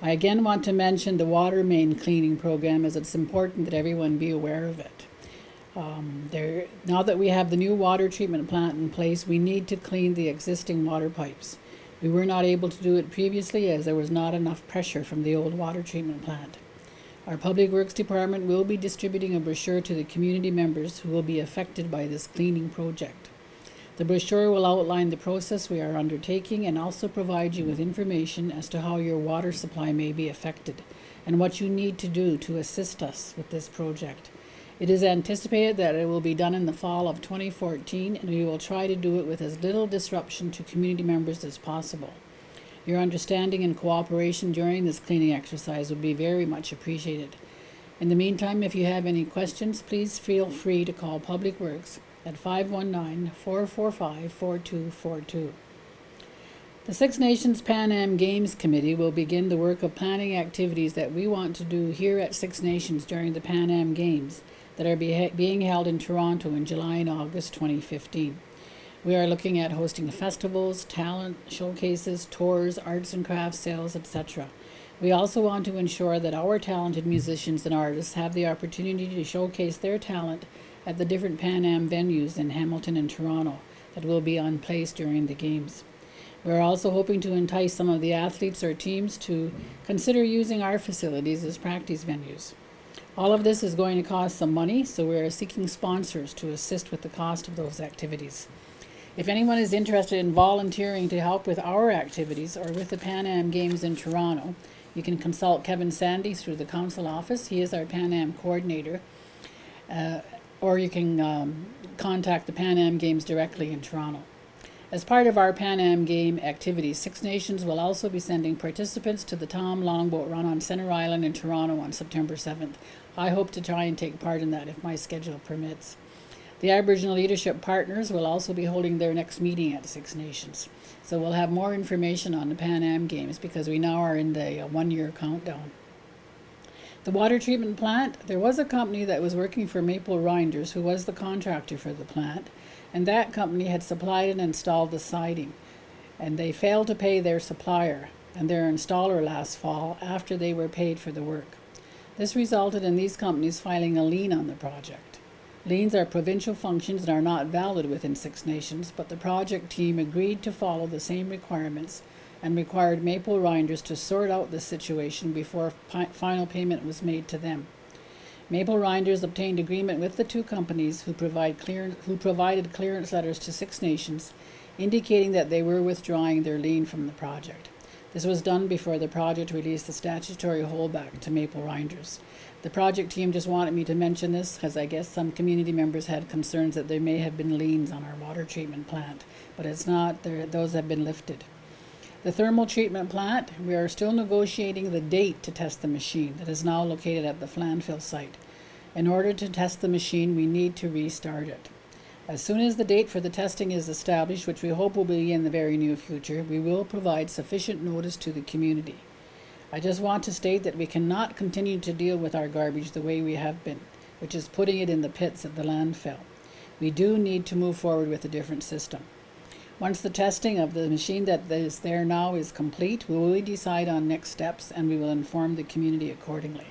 I again want to mention the Watermain Cleaning Program, as it's important that everyone be aware of it. Now that we have the new water treatment plant in place, we need to clean the existing water pipes. We were not able to do it previously as there was not enough pressure from the old water treatment plant. Our Public Works Department will be distributing a brochure to the community members who will be affected by this cleaning project. The brochure will outline the process we are undertaking and also provide you with information as to how your water supply may be affected and what you need to do to assist us with this project. It is anticipated that it will be done in the fall of 2014, and we will try to do it with as little disruption to community members as possible. Your understanding and cooperation during this cleaning exercise would be very much appreciated. In the meantime, if you have any questions, please feel free to call Public Works at 519-445-4242. The Six Nations Pan Am Games Committee will begin the work of planning activities that we want to do here at Six Nations during the Pan Am Games that are being held in Toronto in July and August 2015. We are looking at hosting festivals, talent showcases, tours, arts and crafts sales, etc. We also want to ensure that our talented musicians and artists have the opportunity to showcase their talent at the different Pan Am venues in Hamilton and Toronto that will be in place during the Games. We're also hoping to entice some of the athletes or teams to consider using our facilities as practice venues. All of this is going to cost some money, so we are seeking sponsors to assist with the cost of those activities. If anyone is interested in volunteering to help with our activities or with the Pan Am Games in Toronto, you can consult Kevin Sandy through the council office. He is our Pan Am coordinator. Or you can contact the Pan Am Games directly in Toronto. As part of our Pan Am Game activities, Six Nations will also be sending participants to the Tom Longboat Run on Centre Island in Toronto on September 7th. I hope to try and take part in that if my schedule permits. The Aboriginal Leadership Partners will also be holding their next meeting at Six Nations. So we'll have more information on the Pan Am Games because we now are in the 1-year countdown. The water treatment plant, there was a company that was working for Maple Rinders who was the contractor for the plant, and that company had supplied and installed the siding, and they failed to pay their supplier and their installer last fall after they were paid for the work. This resulted in these companies filing a lien on the project. Liens are provincial functions and are not valid within Six Nations, but the project team agreed to follow the same requirements and required Maple Rinders to sort out the situation before final payment was made to them. Maple Rinders obtained agreement with the two companies who provided clearance letters to Six Nations, indicating that they were withdrawing their lien from the project. This was done before the project released the statutory holdback to Maple Rinders. The project team just wanted me to mention this because I guess some community members had concerns that there may have been liens on our water treatment plant, but it's not. Those have been lifted. The thermal treatment plant, we are still negotiating the date to test the machine that is now located at the Flanville site. In order to test the machine, we need to restart it. As soon as the date for the testing is established, which we hope will be in the very near future, we will provide sufficient notice to the community. I just want to state that we cannot continue to deal with our garbage the way we have been, which is putting it in the pits at the landfill. We do need to move forward with a different system. Once the testing of the machine that is there now is complete, we will decide on next steps and we will inform the community accordingly.